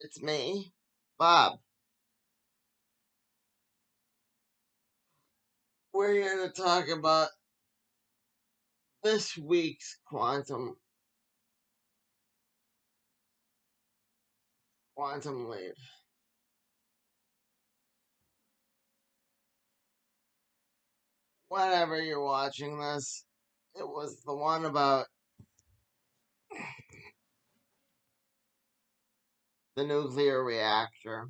It's me, Bob. We're here to talk about this week's quantum leap. Whenever you're watching this, it was the one about the nuclear reactor.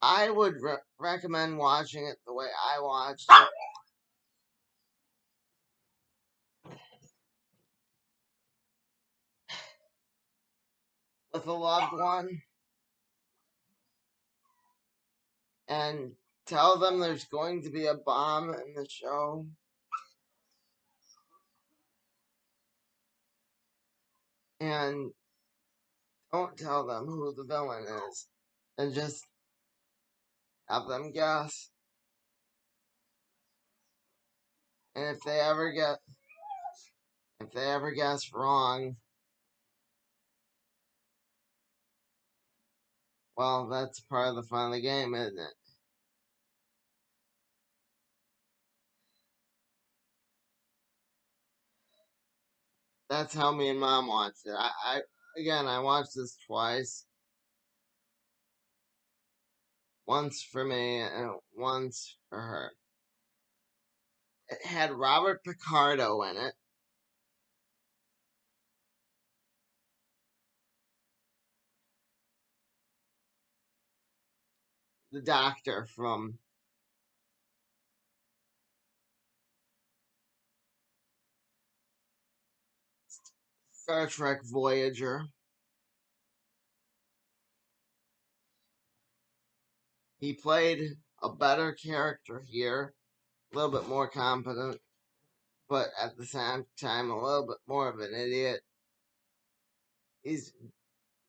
I would recommend watching it the way I watched it, with a loved one, and tell them there's going to be a bomb in the show, and don't tell them who the villain is, and just have them guess. And if they ever guess wrong, well, that's part of the fun of the game, isn't it? That's how me and Mom watched it. I watched this twice. Once for me and once for her. It had Robert Picardo in it. The doctor from Star Trek Voyager. He played a better character here, a little bit more competent, but at the same time a little bit more of an idiot. He's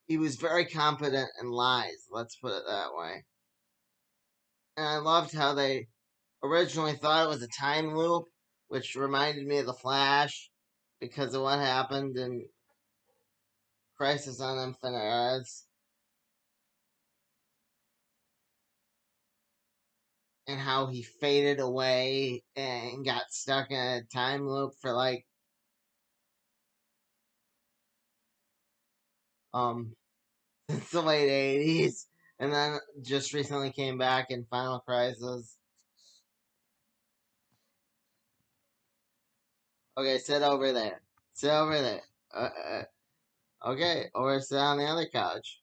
he was very competent in lies, let's put it that way. And I loved how they originally thought it was a time loop, which reminded me of The Flash because of what happened in Crisis on Infinite Earths, and how he faded away and got stuck in a time loop for like since the late 80s, and then just recently came back in Final Crisis. Okay, sit over there. Sit over there. Okay, or sit on the other couch.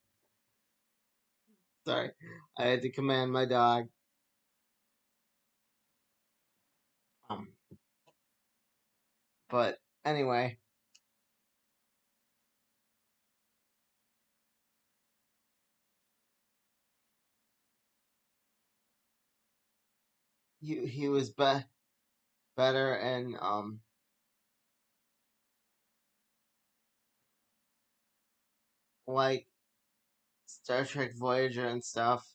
Sorry, I had to command my dog. Um, but anyway, he was better and like Star Trek Voyager and stuff.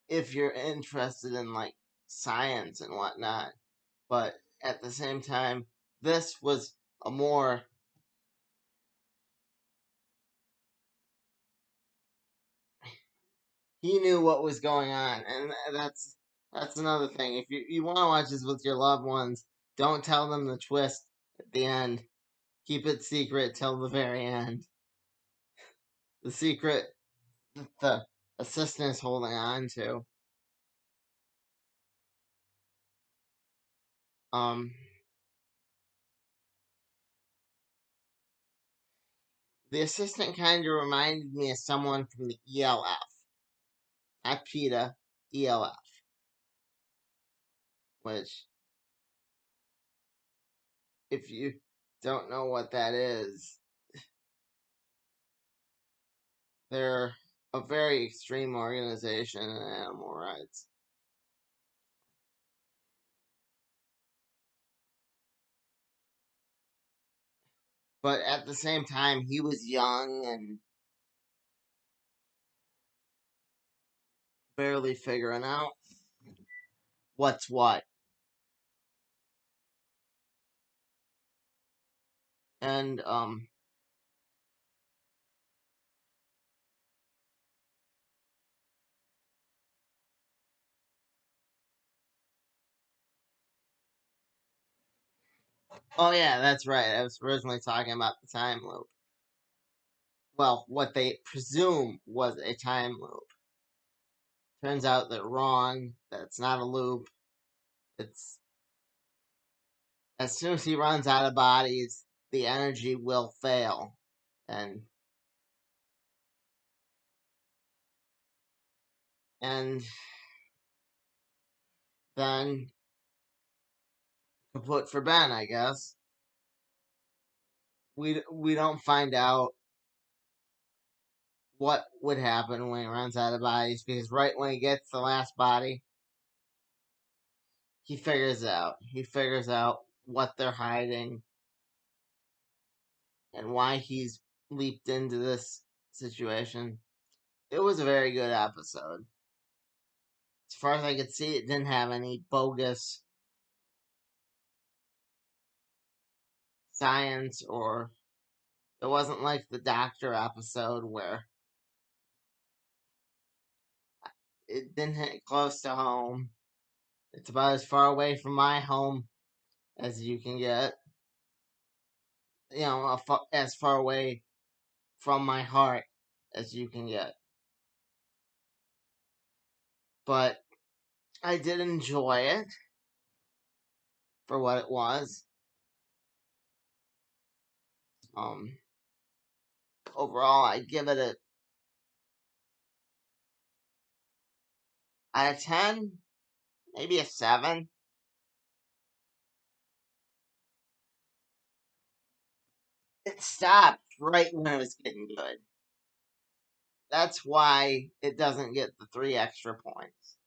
If you're interested in like science and whatnot, but at the same time, this was a more he knew what was going on, and that's another thing. If you want to watch this with your loved ones, don't tell them the twist at the end. Keep it secret till the very end. The secret that the assistant is holding on to. Um, the assistant kind of reminded me of someone from the ELF, not PETA, ELF, which, if you don't know what that is, they're a very extreme organization in animal rights. But at the same time, he was young and barely figuring out what's what. And oh yeah, that's right. I was originally talking about the time loop. Well, what they presume was a time loop. Turns out they're wrong. That it's not a loop. It's as soon as he runs out of bodies, the energy will fail, and and then kaput for Ben, I guess. We don't find out what would happen when he runs out of bodies because right when he gets the last body, he figures out. He figures out what they're hiding and why he's leaped into this situation. It was a very good episode. As far as I could see, it didn't have any bogus science, or it wasn't like the Doctor episode where it didn't hit close to home. It's about as far away from my home as you can get. You know, as far away from my heart as you can get. But I did enjoy it for what it was. Um, Overall, I give it a out of 10, maybe a 7. It stopped right when it was getting good. That's why it doesn't get the 3 extra points.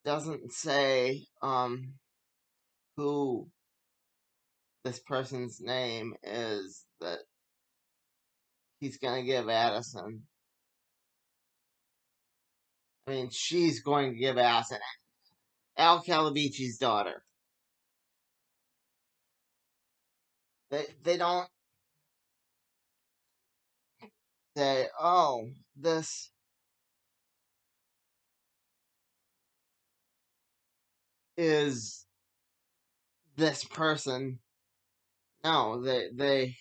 It doesn't say who this person's name is that he's gonna give Addison. I mean, she's going to give Addison Al Calavicci's daughter. They don't say, oh, this is this person. No, they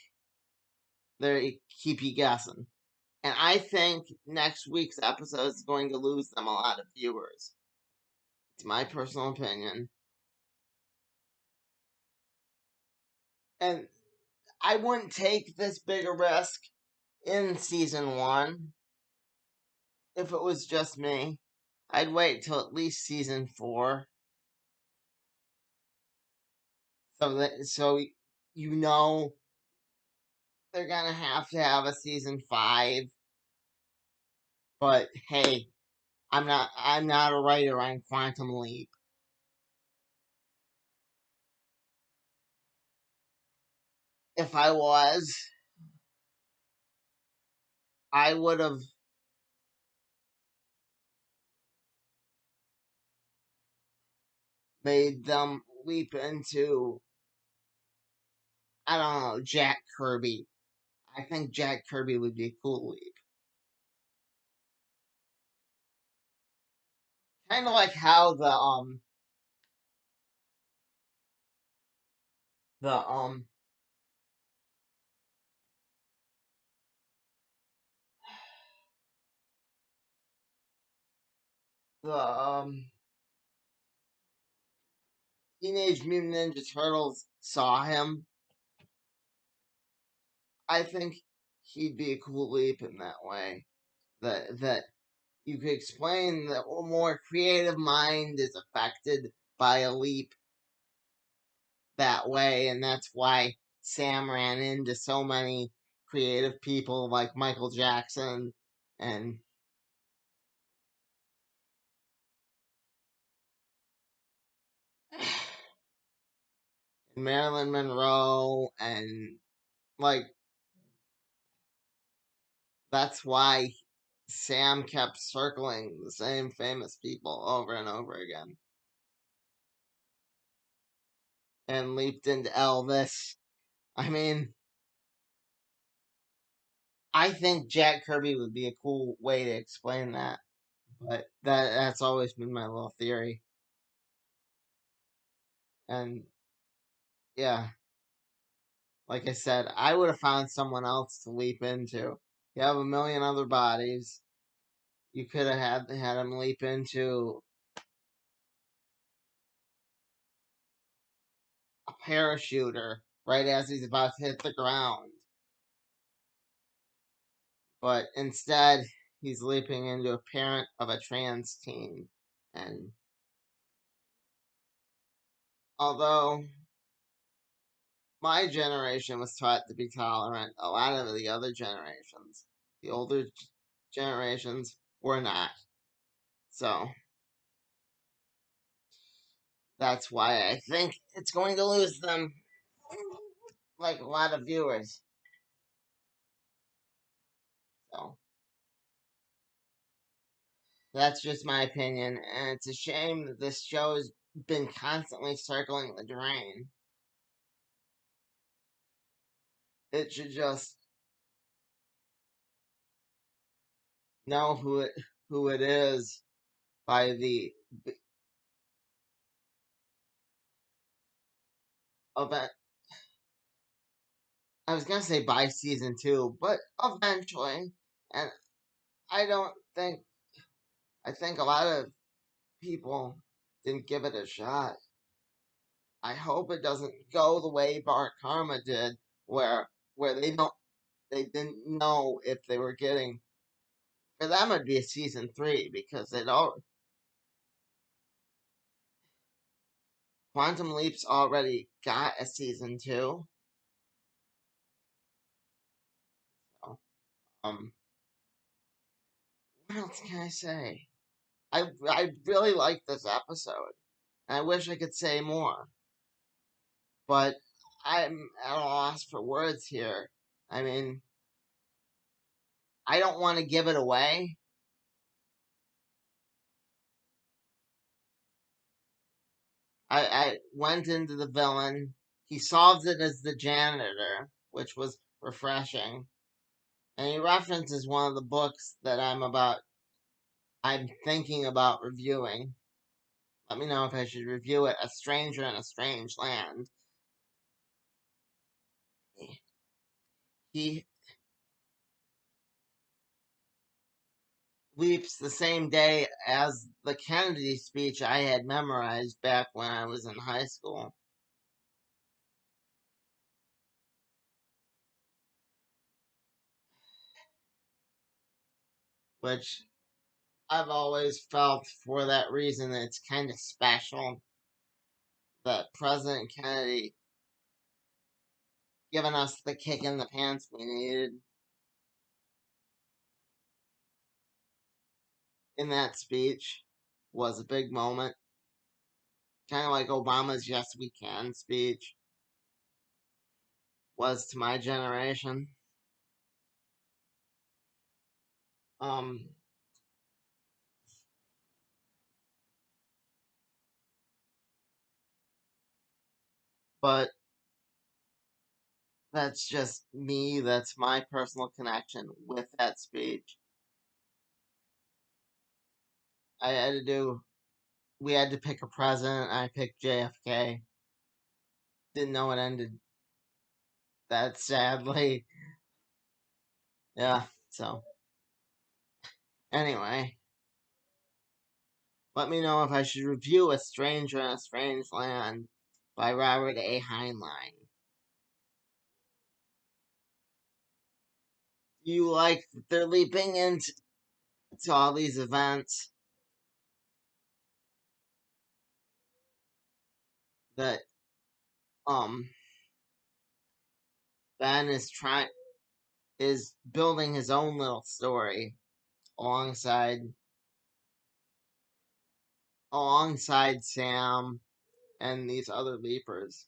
keep you guessing. And I think next week's episode is going to lose them a lot of viewers. It's my personal opinion. And I wouldn't take this big a risk in season 1 if it was just me. I'd wait till at least season 4 so you know they're gonna have to have a season 5. But hey, I'm not a writer on Quantum Leap. If I was, I would have made them leap into, I don't know, Jack Kirby. I think Jack Kirby would be a cool leap. Kind of like how the the Teenage Mutant Ninja Turtles saw him. I think he'd be a cool leap in that way. That you could explain that a more creative mind is affected by a leap that way, and that's why Sam ran into so many creative people like Michael Jackson and Marilyn Monroe, and like that's why Sam kept circling the same famous people over and over again. and leaped into Elvis. I mean, I think Jack Kirby would be a cool way to explain that, but that's always been my little theory. And yeah, like I said, I would have found someone else to leap into. You have a million other bodies. You could have had him leap into a parachuter right as he's about to hit the ground. But instead, he's leaping into a parent of a trans teen. And although my generation was taught to be tolerant, a lot of the other generations, the older generations, were not. So that's why I think it's going to lose them, like a lot of viewers. So that's just my opinion, and it's a shame that this show has been constantly circling the drain. It should just know who it is by the event. I was gonna say by season two, but eventually. And I don't think I think a lot of people didn't give it a shot. I hope it doesn't go the way Bar Karma did, where they didn't know if they were getting. For them, it'd be a season three because they'd all Quantum Leap's already got a season two. So, what else can I say? I really like this episode, and I wish I could say more, but I'm at a loss for words here. I mean, I don't want to give it away. I went into the villain. He solved it as the janitor, which was refreshing. And he references one of the books that I'm thinking about reviewing. Let me know if I should review it. A Stranger in a Strange Land. He leaps the same day as the Kennedy speech I had memorized back when I was in high school. Which I've always felt for that reason that it's kind of special that President Kennedy giving us the kick in the pants we needed in that speech was a big moment. Kind of like Obama's Yes We Can speech was to my generation. Um, but that's just me. That's my personal connection with that speech. I had to do. We had to pick a president. I picked JFK. Didn't know it ended that sadly. Yeah. So anyway, let me know if I should review A Stranger in a Strange Land by Robert A. Heinlein. Do you like that they're leaping into all these events that um Ben is building his own little story alongside Sam and these other leapers.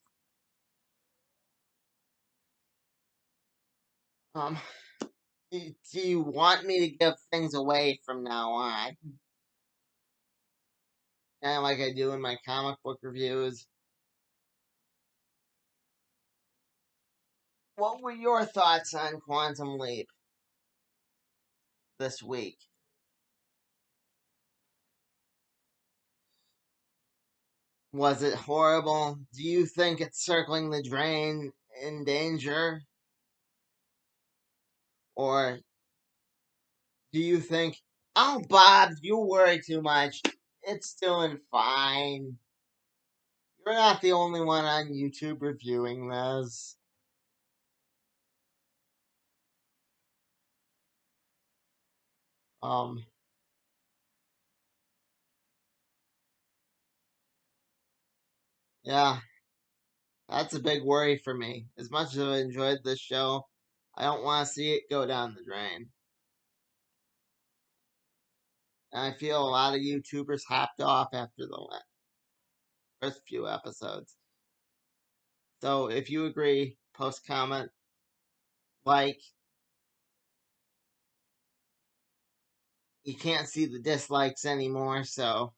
Um, do you want me to give things away from now on? Kind of like I do in my comic book reviews. what were your thoughts on Quantum Leap this week? Was it horrible? Do you think it's circling the drain in danger? Or do you think, oh, Bob, you worry too much. It's doing fine. You're not the only one on YouTube reviewing this. Um, yeah, that's a big worry for me. As much as I enjoyed this show, I don't want to see it go down the drain. And I feel a lot of YouTubers hopped off after the first few episodes. So if you agree, post comment, like. You can't see the dislikes anymore, so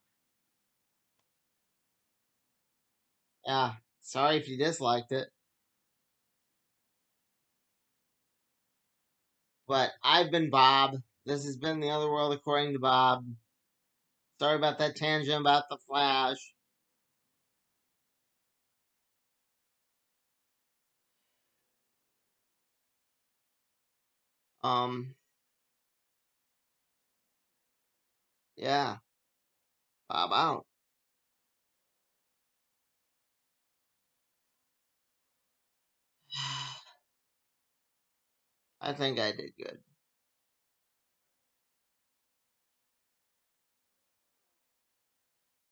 yeah. Sorry if you disliked it. But I've been Bob. This has been The Other World According to Bob. Sorry about that tangent about the Flash. Um, yeah, Bob out. I think I did good.